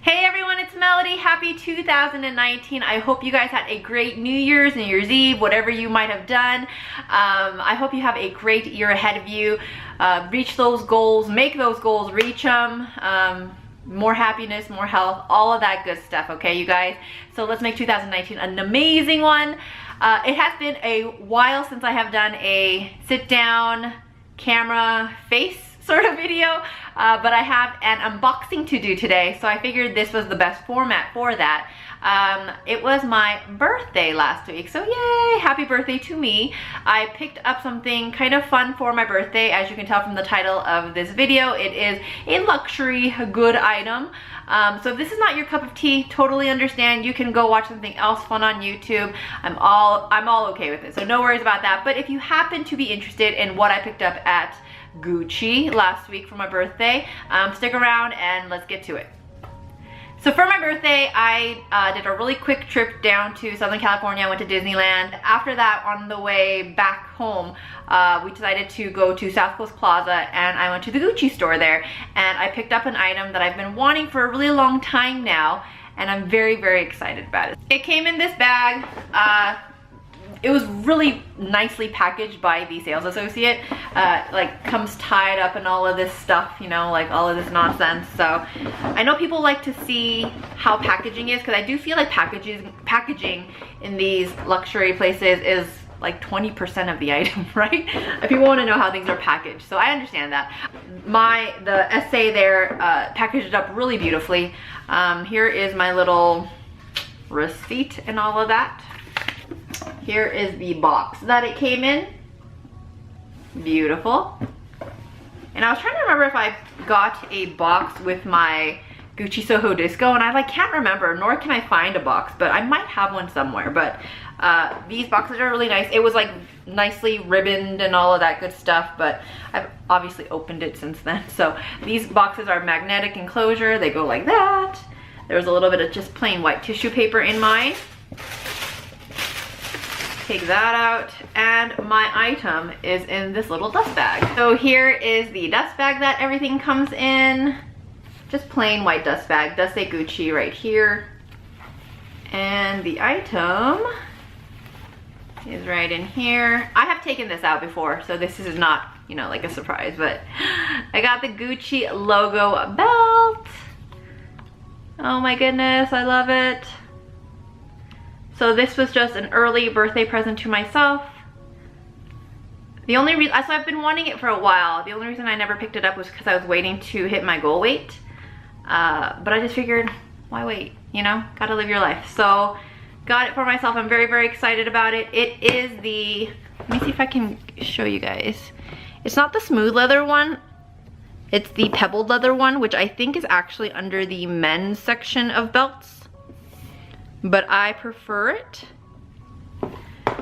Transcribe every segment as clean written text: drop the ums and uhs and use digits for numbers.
Hey everyone, it's Melody. Happy 2019. I hope you guys had a great New Year's, New Year's Eve, whatever you might have done. I hope you have a great year ahead of you. Reach those goals, make those goals, reach them. More happiness, more health, all of that good stuff, okay, you guys? So let's make 2019 an amazing one. It has been a while since I have done a sit-down camera face sort of video, but I have an unboxing to do today, so I figured this was the best format for that. It was my birthday last week, so yay, happy birthday to me. I picked up something kind of fun for my birthday. As you can tell from the title of this video, it is a luxury good item. So if this is not your cup of tea, totally understand. You can go watch something else fun on YouTube. I'm all okay with it, so no worries about that. But if you happen to be interested in what I picked up at Gucci last week for my birthday, stick around and let's get to it. So for my birthday, I did a really quick trip down to Southern California. I went to Disneyland. After that, on the way back home, we decided to go to South Coast Plaza, and I went to the Gucci store there, and I picked up an item that I've been wanting for a really long time now, and I'm very, very excited about it. It came in this bag. It was really nicely packaged by the sales associate. Like comes tied up and all of this stuff, you know, like all of this nonsense. So I know people like to see how packaging is, because I do feel like packaging in these luxury places is like 20% of the item, right? People want to know how things are packaged, so I understand that. The essay there packaged it up really beautifully. Here is my little receipt and all of that. Here is the box that it came in. Beautiful. And I was trying to remember if I got a box with my Gucci Soho Disco, and I can't remember, nor can I find a box, but I might have one somewhere. But these boxes are really nice. It was like nicely ribboned and all of that good stuff, but I've obviously opened it since then. So these boxes are magnetic enclosure. They go like that. There's a little bit of just plain white tissue paper in mine. Take that out, and my item is in this little dust bag. So here is the dust bag that everything comes in. Just plain white dust bag. Does say Gucci right here. And the item is right in here. I have taken this out before, so this is not, you know, like a surprise, but I got the Gucci logo belt. Oh my goodness, I love it. So this was just an early birthday present to myself. The only reason, so I've been wanting it for a while. The only reason I never picked it up was because I was waiting to hit my goal weight. But I just figured, why wait? You know, gotta live your life. So got it for myself. I'm very, very excited about it. It is the, let me see if I can show you guys. It's not the smooth leather one. It's the pebbled leather one, which I think is actually under the men's section of belts. But I prefer it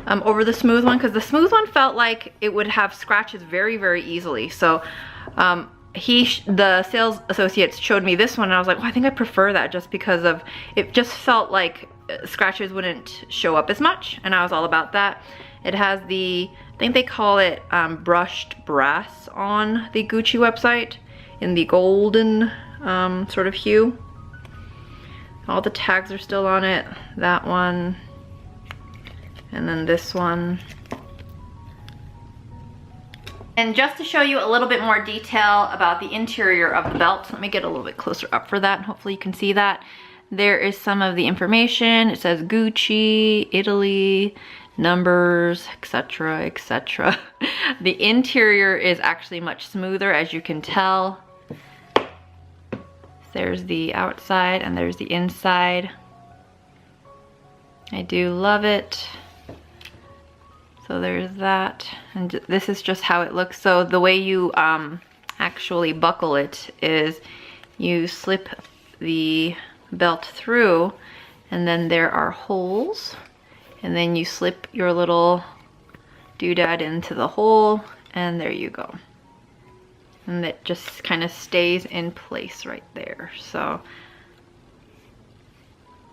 over the smooth one, because the smooth one felt like it would have scratches very, very easily. So the sales associates showed me this one, and I was like, well, I think I prefer that, just because of it just felt like scratches wouldn't show up as much, and I was all about that. It has the, I think they call it brushed brass on the Gucci website, in the golden sort of hue. All the tags are still on it. That one, and then this one. And just to show you a little bit more detail about the interior of the belt, let me get a little bit closer up for that, and hopefully you can see that. There is some of the information. It says Gucci, Italy, numbers, etc., etc. The interior is actually much smoother, as you can tell. There's the outside and there's the inside. I do love it. So there's that, and this is just how it looks. So the way you actually buckle it is you slip the belt through, and then there are holes, and then you slip your little doodad into the hole, and there you go. And it just kind of stays in place right there. So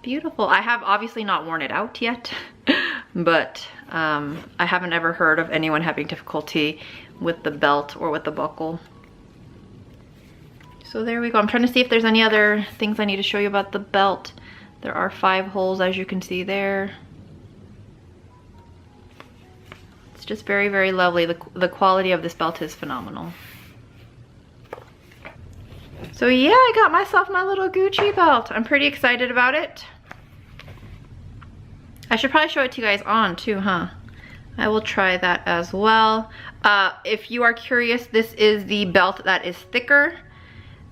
beautiful. I have obviously not worn it out yet, but I haven't ever heard of anyone having difficulty with the belt or with the buckle. So there we go. I'm trying to see if there's any other things I need to show you about the belt. There are 5 holes, as you can see there. It's just very, very lovely. The quality of this belt is phenomenal. So yeah, I got myself my little Gucci belt. I'm pretty excited about it. I should probably show it to you guys on too, huh? I will try that as well. If you are curious, this is the belt that is thicker.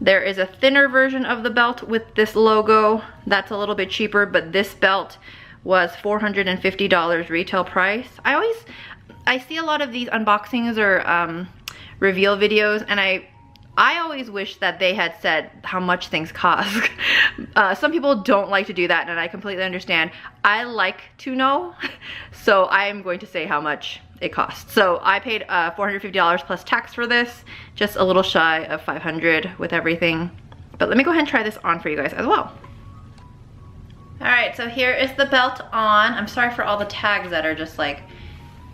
There is a thinner version of the belt with this logo. That's a little bit cheaper, but this belt was $450 retail price. I see a lot of these unboxings or reveal videos, and I always wish that they had said how much things cost. Some people don't like to do that, and I completely understand. I like to know, so I am going to say how much it costs. So I paid $450 plus tax for this, just a little shy of $500 with everything. But let me go ahead and try this on for you guys as well. All right, so here is the belt on. I'm sorry for all the tags that are just like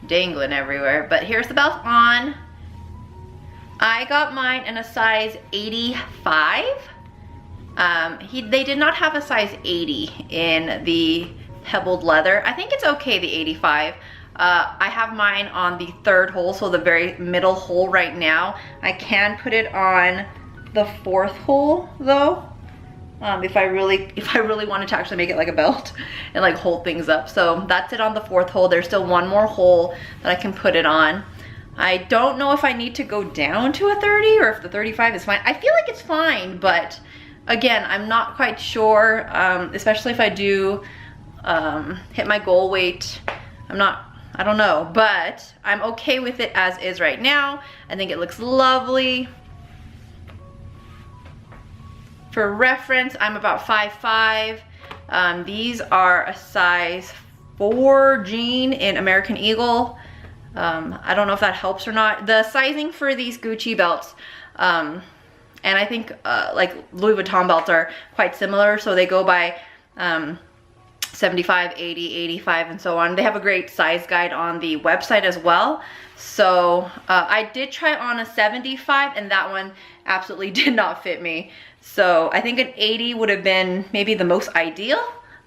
dangling everywhere, but here's the belt on. I got mine in a size 85. They did not have a size 80 in the pebbled leather. I think it's okay, the 85. I have mine on the 3rd hole, so the very middle hole right now. I can put it on the 4th hole though, if I really wanted to actually make it like a belt and like hold things up. So that's it on the 4th hole. There's still one more hole that I can put it on. I don't know if I need to go down to a 30 or if the 35 is fine. I feel like it's fine, but again, I'm not quite sure, especially if I do hit my goal weight. I don't know, but I'm okay with it as is right now. I think it looks lovely. For reference, I'm about 5'5". These are a size 4 jean in American Eagle. I don't know if that helps or not. The sizing for these Gucci belts, and I think like Louis Vuitton belts are quite similar, so they go by 75, 80, 85, and so on. They have a great size guide on the website as well. So I did try on a 75, and that one absolutely did not fit me. So I think an 80 would have been maybe the most ideal,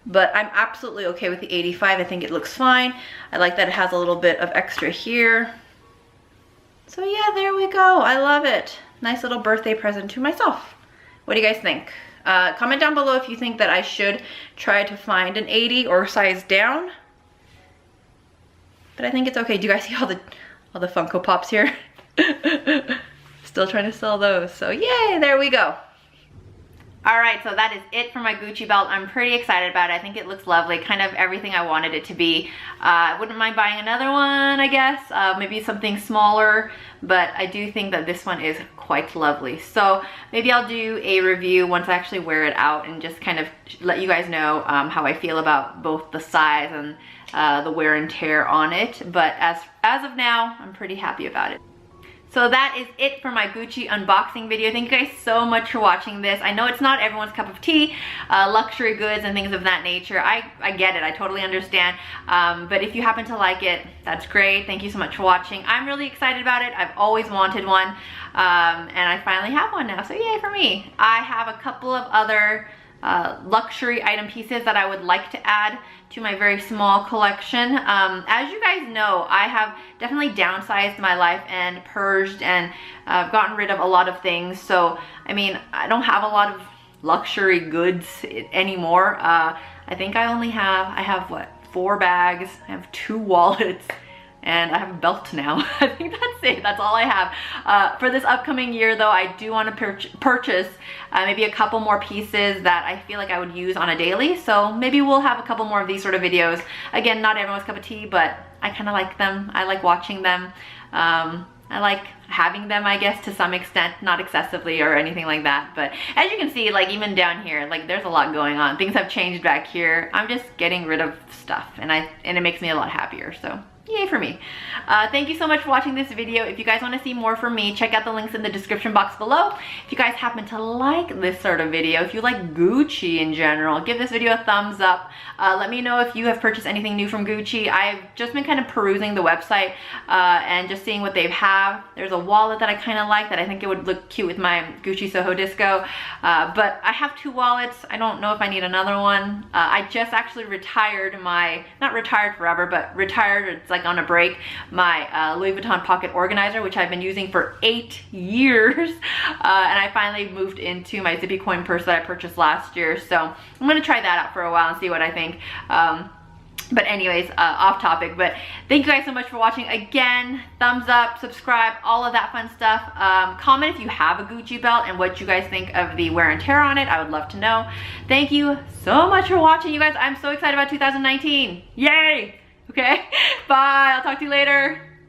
but I'm absolutely okay with the 85. I think it looks fine. I like that it has a little bit of extra here. So yeah, there we go. I love it. Nice little birthday present to myself. What do you guys think? Comment down below if you think that I should try to find an 80 or size down. But I think it's okay. Do you guys see all the Funko Pops here? Still trying to sell those. So yay, there we go. All right, so that is it for my Gucci belt. I'm pretty excited about it. I think it looks lovely, kind of everything I wanted it to be. I wouldn't mind buying another one, I guess, maybe something smaller, but I do think that this one is quite lovely. So maybe I'll do a review once I actually wear it out and just kind of let you guys know how I feel about both the size and the wear and tear on it. But as of now, I'm pretty happy about it. So that is it for my Gucci unboxing video. Thank you guys so much for watching this. I know it's not everyone's cup of tea, luxury goods and things of that nature. I get it, I totally understand. But if you happen to like it, that's great. Thank you so much for watching. I'm really excited about it. I've always wanted one, and I finally have one now, so yay for me. I have a couple of other luxury item pieces that I would like to add to my very small collection. As you guys know, I have definitely downsized my life and purged and gotten rid of a lot of things. So, I mean, I don't have a lot of luxury goods anymore. I think I have what, 4 bags, I have 2 wallets, and I have a belt now. I think that's it. That's all I have. For this upcoming year though, I do want to purchase maybe a couple more pieces that I feel like I would use on a daily. So maybe we'll have a couple more of these sort of videos. Again, not everyone's cup of tea, but I kind of like them. I like watching them. I like having them, I guess, to some extent, not excessively or anything like that. But as you can see, like even down here, like there's a lot going on. Things have changed back here. I'm just getting rid of stuff, and it makes me a lot happier. So yay for me. Thank you so much for watching this video. If you guys want to see more from me, check out the links in the description box below. If you guys happen to like this sort of video, if you like Gucci in general, give this video a thumbs up. Let me know if you have purchased anything new from Gucci. I've just been kind of perusing the website and just seeing what they have. There's a wallet that I kind of like that I think it would look cute with my Gucci Soho Disco. But I have 2 wallets. I don't know if I need another one. I just actually retired my, not retired forever, but retired, it's like on a break, my Louis Vuitton pocket organizer, which I've been using for 8 years. And I finally moved into my Zippy coin purse that I purchased last year. So I'm gonna try that out for a while and see what I think. But anyways, off topic, but thank you guys so much for watching. Again, thumbs up, subscribe, all of that fun stuff. Comment if you have a Gucci belt and what you guys think of the wear and tear on it. I would love to know. Thank you so much for watching, you guys. I'm so excited about 2019. Yay! Okay, bye. I'll talk to you later.